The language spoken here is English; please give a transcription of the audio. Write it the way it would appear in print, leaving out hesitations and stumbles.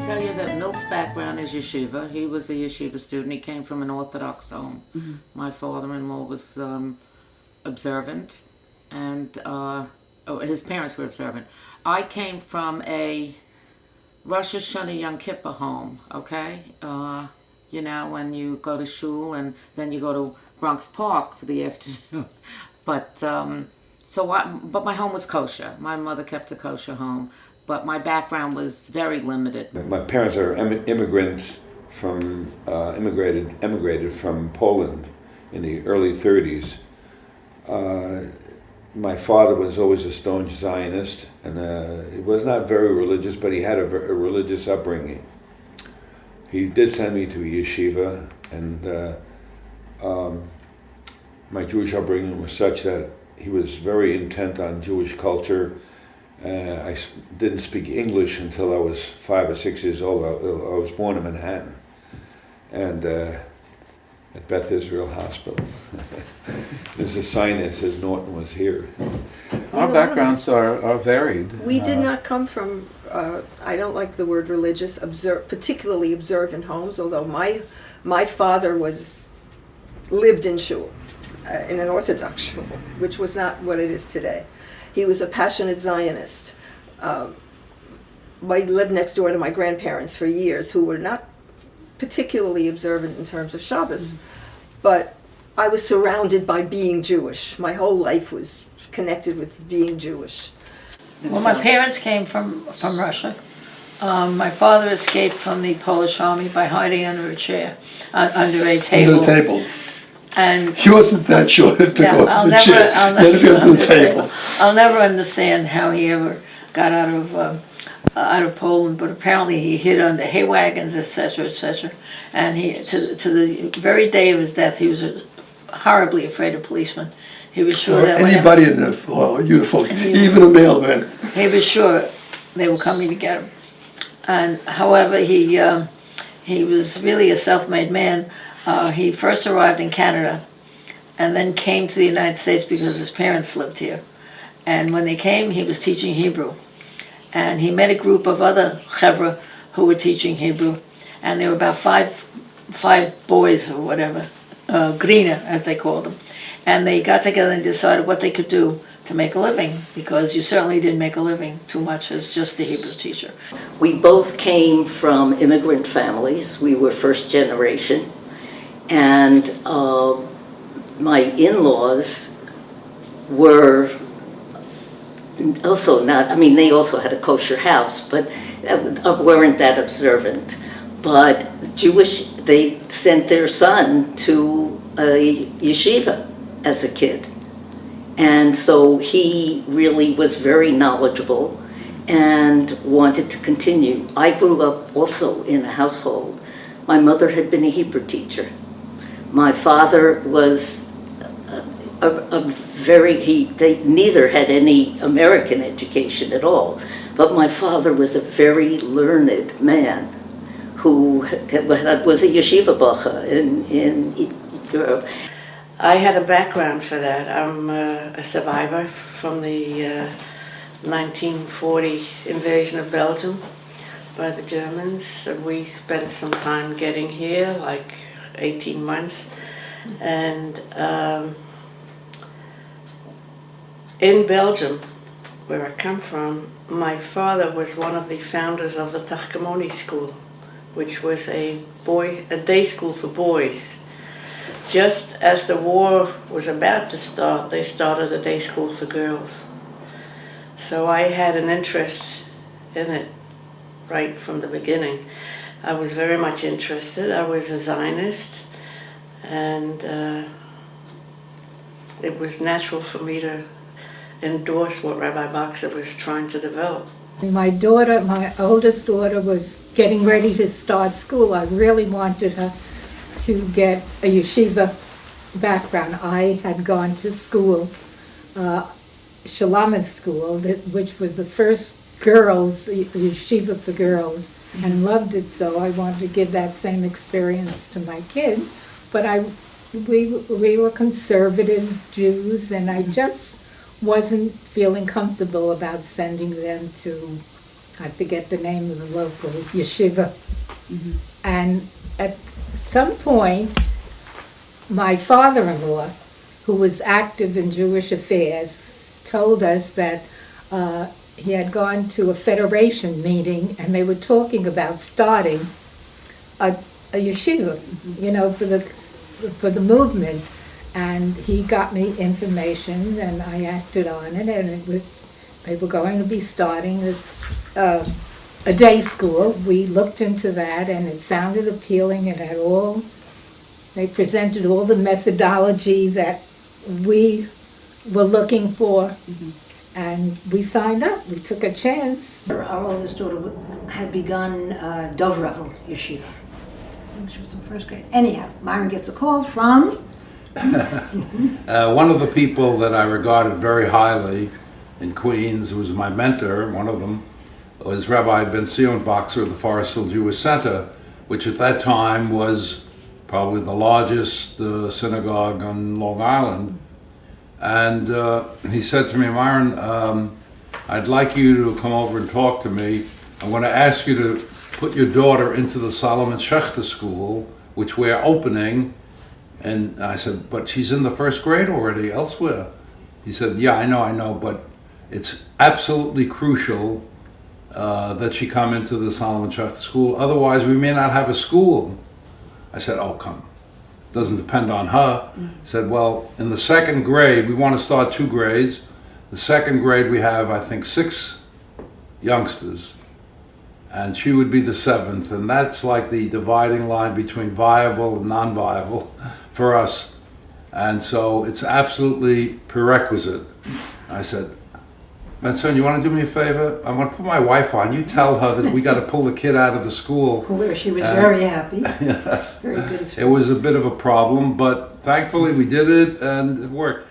Tell you that Milt's background is yeshiva. He was a yeshiva student. He came from an Orthodox home. Mm-hmm. My father-in-law was observant, and his parents were observant. I came from a Rosh Hashanah Yom Kippur home, okay? You know, when you go to shul and then you go to Bronx Park for the afternoon. But my home was kosher. My mother kept a kosher home. But my background was very limited. My parents are immigrants from emigrated from Poland in the early 30s. My father was always a staunch Zionist, and he was not very religious, but he had a religious upbringing. He did send me to yeshiva, and my Jewish upbringing was such that he was very intent on Jewish culture. I didn't speak English until I was 5 or 6 years old. I was born in Manhattan, and at Beth Israel Hospital. There's a sign that says Norton was here. Our backgrounds are varied. We did not come from, I don't like the word religious, particularly observant homes, although my father lived in shul, in an Orthodox shul, which was not what it is today. He was a passionate Zionist. I lived next door to my grandparents for years, who were not particularly observant in terms of Shabbos, but I was surrounded by being Jewish. My whole life was connected with being Jewish. Well, my parents came from Russia. My father escaped from the Polish army by hiding under a chair, under a table. Under the table. And he wasn't that sure if to go to the chair. I'll never understand how he ever got out of Poland, but apparently he hid under hay wagons, etc., etc. And he, to the very day of his death, he was horribly afraid of policemen. He was sure that anybody in a uniform, even a mailman. He was sure they were coming to get him. And however, he was really a self-made man. He first arrived in Canada and then came to the United States because his parents lived here. And when they came, he was teaching Hebrew. And he met a group of other chevra who were teaching Hebrew. And there were about five boys or whatever, grina as they called them. And they got together and decided what they could do to make a living, because you certainly didn't make a living too much as just a Hebrew teacher. We both came from immigrant families. We were first generation. And my in-laws were also not, I mean, they also had a kosher house, but weren't that observant. But Jewish, they sent their son to a yeshiva as a kid. And so he really was very knowledgeable and wanted to continue. I grew up also in a household. My mother had been a Hebrew teacher. My father was they neither had any American education at all, but my father was a very learned man who was a yeshiva bacha in Europe. I had a background for that. I'm a survivor from the 1940 invasion of Belgium by the Germans. We spent some time getting here, like 18 months. And in Belgium, where I come from, my father was one of the founders of the Tachkemoni School, which was a day school for boys. just as the war was about to start, they started a day school for girls. So I had an interest in it right from the beginning. I was very much interested. I was a Zionist, and it was natural for me to endorse what Rabbi Boxer was trying to develop. My daughter, my oldest daughter, was getting ready to start school. I really wanted her to get a yeshiva background. I had gone to school, Shalamith School, which was the first girls, yeshiva for girls, and loved it so. I wanted to give that same experience to my kids. But we were conservative Jews, and I just wasn't feeling comfortable about sending them to, I forget the name of the local yeshiva. And at some point, my father-in-law, who was active in Jewish affairs, told us that he had gone to a federation meeting and they were talking about starting a yeshiva, you know, for the movement. And he got me information and I acted on it, and they were going to be starting a day school. We looked into that and it sounded appealing. It had they presented all the methodology that we were looking for, and we signed up. We took a chance. Our oldest daughter had begun Dov Revel Yeshiva. I think she was in first grade. Anyhow, Myron gets a call from... One of the people that I regarded very highly in Queens, who was my mentor, one of them, was Rabbi Ben Zion Boxer of the Forest Hill Jewish Center, which at that time was probably the largest synagogue on Long Island. And he said to me, Myron, I'd like you to come over and talk to me. I want to ask you to put your daughter into the Solomon Schechter School, which we're opening. And I said, but she's in the first grade already elsewhere. He said, yeah, I know, but it's absolutely crucial that she come into the Solomon Schechter School. Otherwise, we may not have a school. I said, oh, come. Doesn't depend on her. He said, well, in the second grade, we want to start 2 grades. The second grade, we have, I think, 6 youngsters. And she would be the 7th. And that's like the dividing line between viable and non-viable for us. And so it's absolutely prerequisite. I said, Benson, you want to do me a favor? I want to put my wife on. You tell her that we got to pull the kid out of the school. Where she was very happy. Very good experience. It was a bit of a problem, but thankfully we did it and it worked.